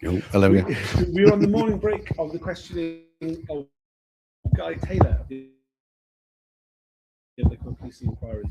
Oh, hello again. We were on the morning break of the questioning of Guy Taylor, the Undercover Policing Inquiry.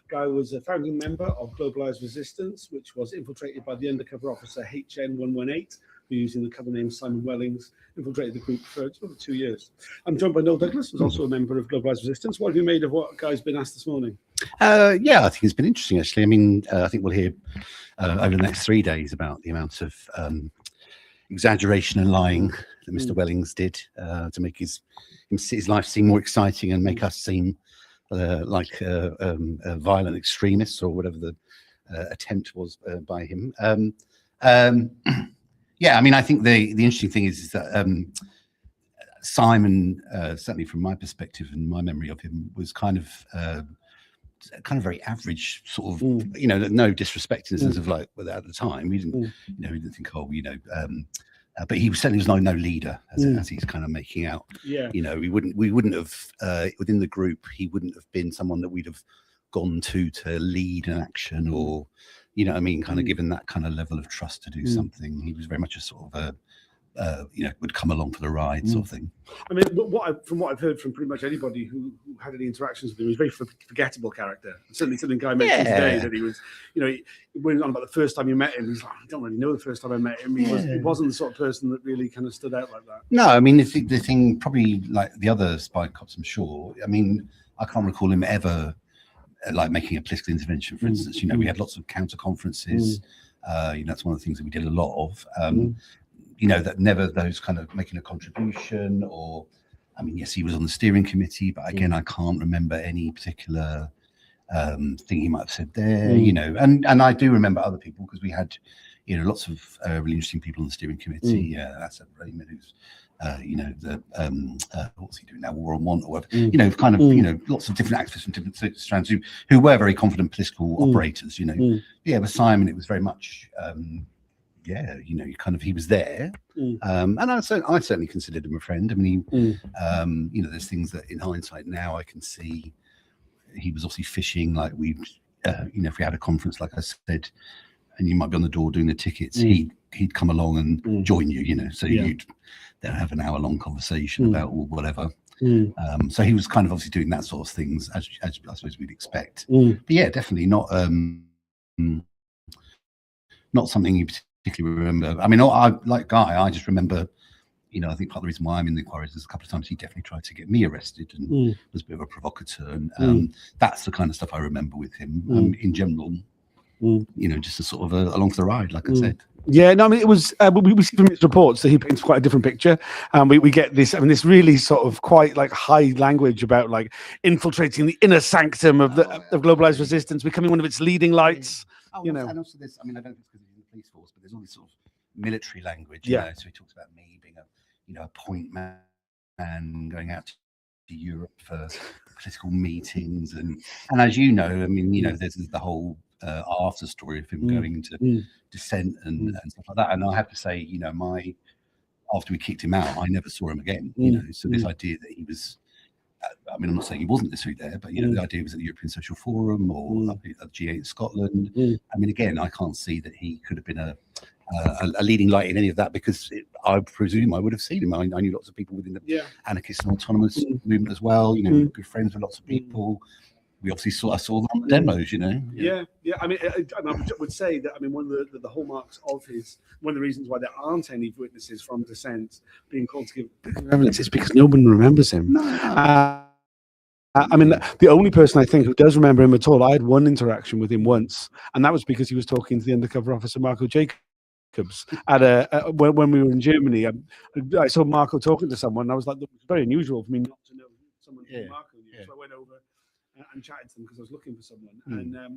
Guy was a founding member of Globalised Resistance, which was infiltrated by the undercover officer HN118, who, using the cover name Simon Wellings, infiltrated the group for over 2 years. I'm joined by Noel Douglas, who's also a member of Globalised Resistance. What have you made of what Guy's been asked this morning? Yeah, I think it's been interesting, actually. I mean, I think we'll hear over the next 3 days about the amount of exaggeration and lying that Mr. Wellings did to make his life seem more exciting and make us seem like violent extremists, or whatever the attempt was by him. Yeah, I mean, I think the interesting thing is that Simon, certainly from my perspective and my memory of him, was kind of very average, sort of, you know, no disrespect in the sense of, like, well, at the time we didn't, you know, we didn't think, oh, you know, but he certainly was no leader, as he's kind of making out. Yeah. You know, we wouldn't have within the group, he wouldn't have been someone that we'd have gone to lead an action, or, you know what I mean, kind of given that kind of level of trust to do something. He was very much a sort of you know, would come along for the ride sort of thing. I mean, from what I've heard from pretty much anybody who had any interactions with him, he was a very forgettable character. Certainly something Guy mentioned today, that he was, you know, he went on about the first time you met him. He's like, I don't really know the first time I met him. He wasn't the sort of person that really kind of stood out like that. No, I mean, the thing, probably like the other spy cops, I'm sure, I mean, I can't recall him ever like making a political intervention, for instance. You know, we had lots of counter conferences. You know, that's one of the things that we did a lot of. You know, that never those kind of making a contribution, or, I mean, yes, he was on the steering committee, but again, I can't remember any particular thing he might have said there, you know, and I do remember other people, because we had, you know, lots of really interesting people on the steering committee. That's a Raymond, who's, you know, the what's he doing now, War on Want or whatever, you know, kind of, you know, lots of different activists from different strands who were very confident political operators, you know. Yeah, with Simon, it was very much, yeah, you know, he was there, and I certainly considered him a friend. I mean, you know, there's things that in hindsight now I can see he was obviously fishing. Like, we, you know, if we had a conference, like I said, and you might be on the door doing the tickets, he'd come along and join you, you know, so you'd then have an hour-long conversation about whatever. So he was kind of obviously doing that sort of things, as I suppose we'd expect. But yeah, definitely not something you particularly remember. I mean, I, like Guy, I just remember, you know, I think part of the reason why I'm in the inquiries is a couple of times he definitely tried to get me arrested and was a bit of a provocateur. And that's the kind of stuff I remember with him. In general, you know, just a sort of along for the ride, like I said. Yeah, no, I mean, it was, we see from his reports that he paints quite a different picture. And we get this, I mean, this really sort of quite like high language about like infiltrating the inner sanctum of of Globalised Resistance, becoming one of its leading lights, you know. And also this, I mean, I don't know if it's because he's in the police force, but there's all this sort of military language, you know. So he talks about me being a, you know, a point man going out to Europe for political meetings. And as you know, I mean, you know, there's the whole after story of him going into dissent and stuff like that. And I have to say, you know, after we kicked him out, I never saw him again, you know. So this idea that he was, I mean, I'm not saying he wasn't necessarily there, but, you know, the idea was at the European Social Forum or at G8 in Scotland. I mean, again, I can't see that he could have been a leading light in any of that, because I presume I would have seen him. I knew lots of people within the anarchist and autonomous movement as well, you know, good friends with lots of people. We obviously I saw them on the demos, you know. Yeah. I mean, I would say that, I mean, one of the hallmarks of one of the reasons why there aren't any witnesses from dissent being called to give evidence is because no one remembers him. I mean, the only person I think who does remember him at all, I had one interaction with him once, and that was because he was talking to the undercover officer, Marco Jacobs, at when we were in Germany. I saw Marco talking to someone, and I was like, it's very unusual for me not to know someone from Marco knew. So I went over and chatted to them because I was looking for someone. And I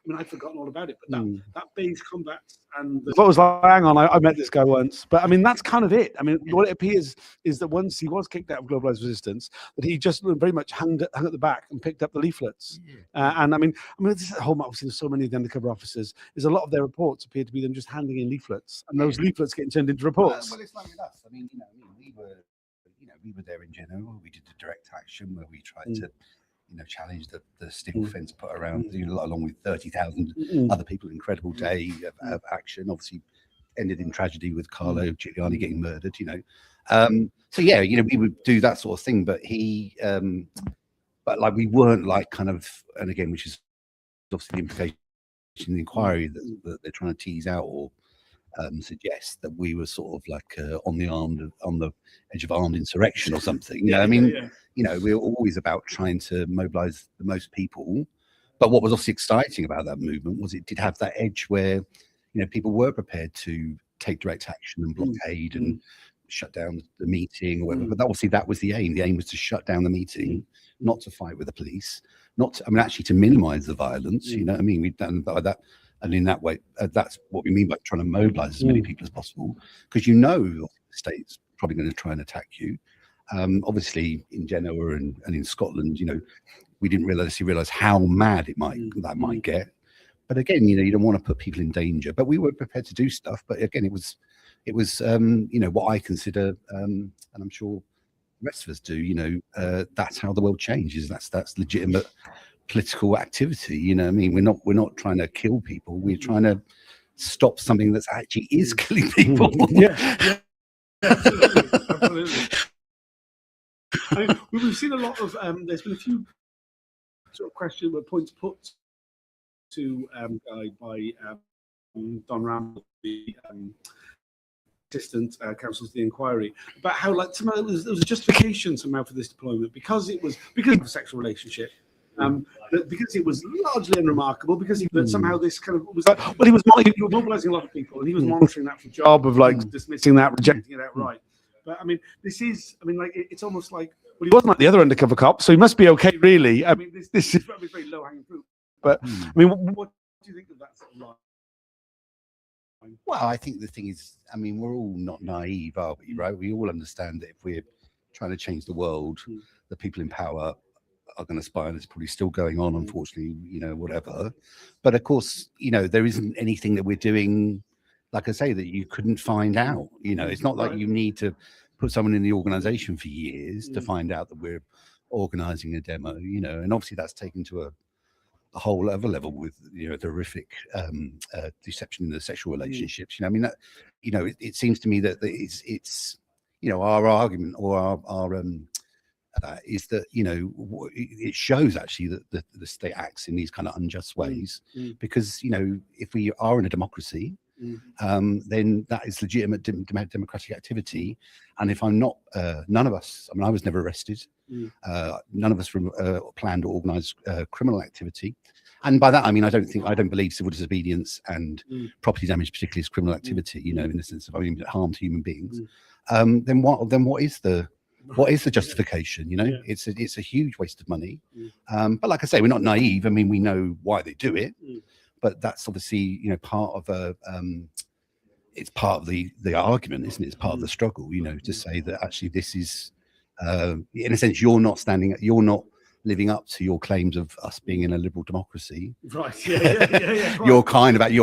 mean, I'd forgotten all about it, but that base combat and what was like, hang on, I met this guy once. But I mean, that's kind of it. I mean, what it appears is that once he was kicked out of Globalised Resistance, that he just very much hung at the back and picked up the leaflets. And I mean, this is a hallmark we've seen so many of the undercover officers, is a lot of their reports appear to be them just handing in leaflets, and those leaflets getting turned into reports. Well, it's like with us. I mean, we were there in Genoa. We did the direct action where we tried to, you know, challenge the steel fence put around, you know, along with 30,000 other people. Incredible day of action. Obviously, ended in tragedy with Carlo Giuliani getting murdered. So yeah, we would do that sort of thing, but but like we weren't like kind of, and again, which is obviously the implication in the inquiry that they're trying to tease out or suggest that we were sort of like on the edge of armed insurrection or something. We were always about trying to mobilize the most people. But what was obviously exciting about that movement was it did have that edge where, people were prepared to take direct action and blockade and shut down the meeting or whatever. But obviously that was the aim. The aim was to shut down the meeting, not to fight with the police, actually to minimize the violence. We've done that. And in that way, that's what we mean by trying to mobilize as many people as possible, because the state's probably going to try and attack you. Obviously, in Genoa and in Scotland, we didn't realize how mad that might get. But again, you don't want to put people in danger. But we were prepared to do stuff. But again, it was what I consider, and I'm sure the rest of us do. That's how the world changes. That's legitimate political activity. We're not trying to kill people. We're trying to stop something that actually is killing people. Yeah, absolutely. We've seen a lot of there's been a few sort of questions or points put to by Don Ramble, the assistant counsel to the inquiry, about how like somehow there was a justification somehow for this deployment because of a sexual relationship. Because it was largely unremarkable, because somehow this kind of was like, well, he was mobilizing a lot of people, and he was monitoring that for the job of like dismissing that, rejecting it outright. But it's almost like, well, he wasn't like the other undercover cop, so he must be okay, really. This is probably very low hanging fruit. But what do you think of that sort of line? Well, I think the thing is, we're all not naive, are we? Right? We all understand that if we're trying to change the world, the people in power are going to spy, and it's probably still going on, unfortunately, whatever. But of course, there isn't anything that we're doing, like I say, that you couldn't find out. It's not like you need to put someone in the organization for years to find out that we're organizing a demo, and obviously that's taken to a whole other level with, the horrific deception in the sexual relationships. It seems to me that it's our argument or our is that it shows actually that the state acts in these kind of unjust ways, because if we are in a democracy, then that is legitimate democratic activity. And if I'm not, none of us, I was never arrested, none of us planned or organized criminal activity. And by that I mean I don't believe civil disobedience and property damage particularly is criminal activity, in the sense of harm to human beings. Then what is the justification? It's a huge waste of money. But like I say, we're not naive. We know why they do it, but that's obviously part of it's part of the argument, isn't it? It's part of the struggle, to say that actually this is in a sense you're not living up to your claims of us being in a liberal democracy, right? Yeah. You're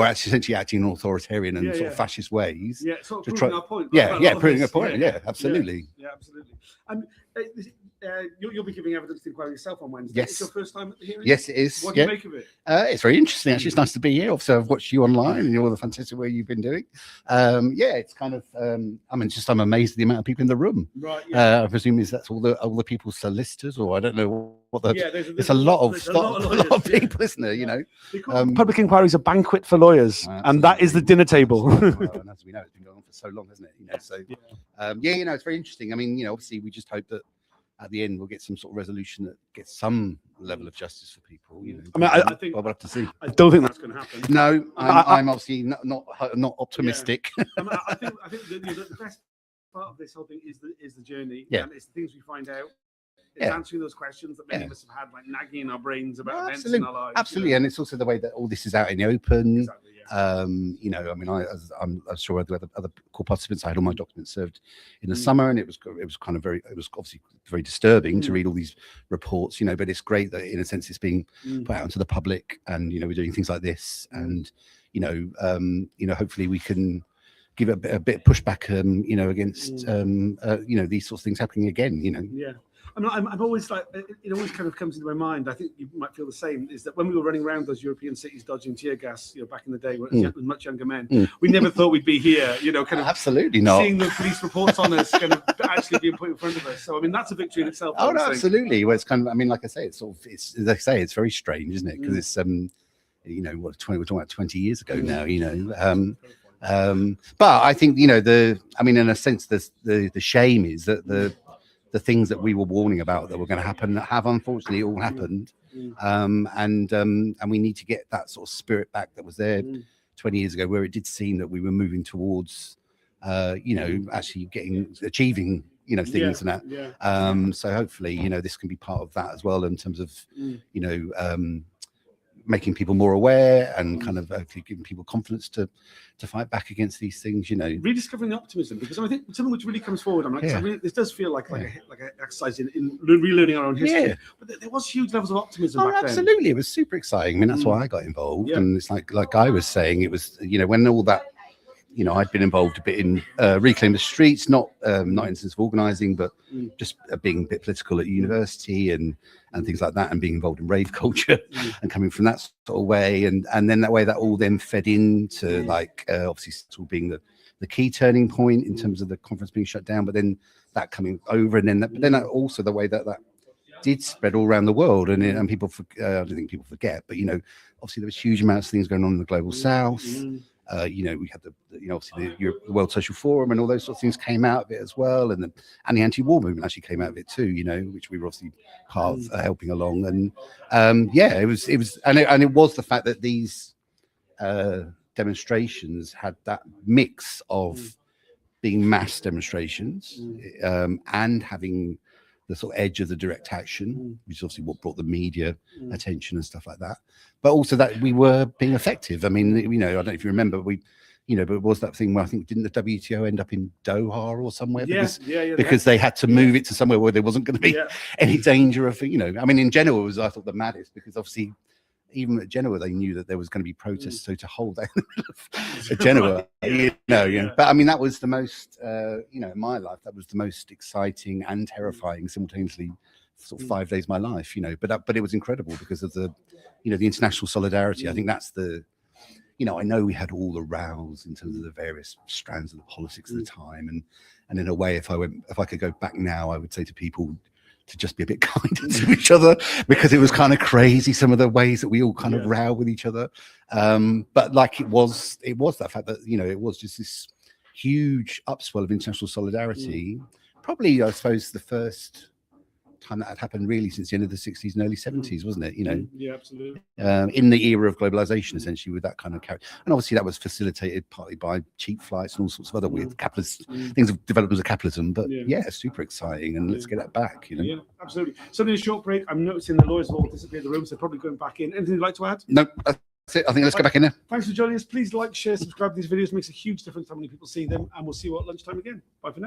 essentially acting in authoritarian and sort of fascist ways. Yeah, sort of proving our point. Proving a point. Yeah, absolutely. Yeah, absolutely. You'll be giving evidence to the inquiry yourself on Wednesday. Yes. It's your first time at the hearing? Yes, it is. What do you make of it? It's very interesting. Actually, it's nice to be here. Obviously, I've watched you online and all the fantastic work you've been doing. It's kind of. I'm amazed at the amount of people in the room. Right. Yeah. I presume that's all the people solicitors, or I don't know what the. Yeah, there's a lot of people, isn't there? Public inquiries are banquet for lawyers, and that is the dinner table. Well, and as we know, it's been going on for so long, hasn't it? It's very interesting. Obviously, we just hope that at the end we'll get some sort of resolution that gets some level of justice for people. I think we'll have to see. I don't think that's going to happen. No, I'm obviously not optimistic. Yeah. I think the best part of this whole thing is the journey. Yeah. And it's the things we find out. It's answering those questions that many of us have had, like nagging in our brains about events in our lives. Absolutely, and it's also the way that all this is out in the open. Exactly, yeah. I'm sure other court participants. I had all my documents served in the summer, and it was obviously very disturbing to read all these reports. But it's great that in a sense it's being put out into the public, and we're doing things like this, and hopefully we can give a bit of pushback, against these sorts of things happening again. Yeah. I mean, I'm always like, it always kind of comes into my mind. I think you might feel the same. Is that when we were running around those European cities dodging tear gas, back in the day when it was much younger men, we never thought we'd be here. Kind of absolutely not seeing the police reports on us, kind of actually being put in front of us. So I mean, that's a victory in itself. Oh no, absolutely. Well, it's kind of. I mean, like I say, it's sort of. It's as I say, it's very strange, isn't it? Because it's we're talking about 20 years ago now. But I think in a sense, the shame is that the things that we were warning about that were going to happen have unfortunately all happened, and we need to get that sort of spirit back that was there 20 years ago, where it did seem that we were moving towards, actually achieving things and that. Yeah. So hopefully, this can be part of that as well in terms of, making people more aware and kind of giving people confidence to fight back against these things, rediscovering the optimism, because I think something which really comes forward. I'm like, this does feel like an exercise in relearning our own history. But there was huge levels of optimism back then. Absolutely, it was super exciting. I mean, that's why I got involved, and it's like Guy was saying, it was when all that. I'd been involved a bit in Reclaim the Streets, not in the sense of organising, but just being a bit political at university and things like that, and being involved in rave culture and coming from that sort of way, and then that way that all then fed into obviously sort of being the key turning point in terms of the conference being shut down, but then that coming over, and then also the way that did spread all around the world, and people I don't think people forget, but obviously there was huge amounts of things going on in the global south. We had obviously the World Social Forum and all those sorts of things came out of it as well, and the anti-war movement actually came out of it too, which we were obviously part of helping along, and it was it was the fact that these demonstrations had that mix of being mass demonstrations and having the sort of edge of the direct action, which is obviously what brought the media attention and stuff like that. But also that we were being effective. I mean, I don't know if you remember, but it was that thing where I think, didn't the WTO end up in Doha or somewhere? Because they had to move it to somewhere where there wasn't going to be any danger of, I mean, in Genoa was, I thought, the maddest, because obviously even at Genoa, they knew that there was going to be protests. So to hold that at Genoa, But I mean, that was the most, in my life, that was the most exciting and terrifying simultaneously, sort of 5 days of my life, But it was incredible because of the, the international solidarity. I think that's the, I know we had all the rows in terms of the various strands of the politics at the time, and in a way, if I could go back now, I would say to people, to just be a bit kinder to each other, because it was kind of crazy, some of the ways that we all kind of row with each other. But like it was that fact that, it was just this huge upswell of international solidarity. Probably, I suppose, the first time that had happened really since the end of the 60s and early 70s, wasn't it? Yeah, absolutely. In the era of globalization, essentially, with that kind of character. And obviously that was facilitated partly by cheap flights and all sorts of other weird capitalist things of developments of capitalism. But super exciting, and let's get that back, Yeah, absolutely. So in a short break, I'm noticing the lawyers have all disappeared the room, so probably going back in. Anything you'd like to add? No, that's it. I think let's get back in there. Thanks for joining us. Please like, share, subscribe to these videos. It makes a huge difference how many people see them, and we'll see you at lunchtime again. Bye for now.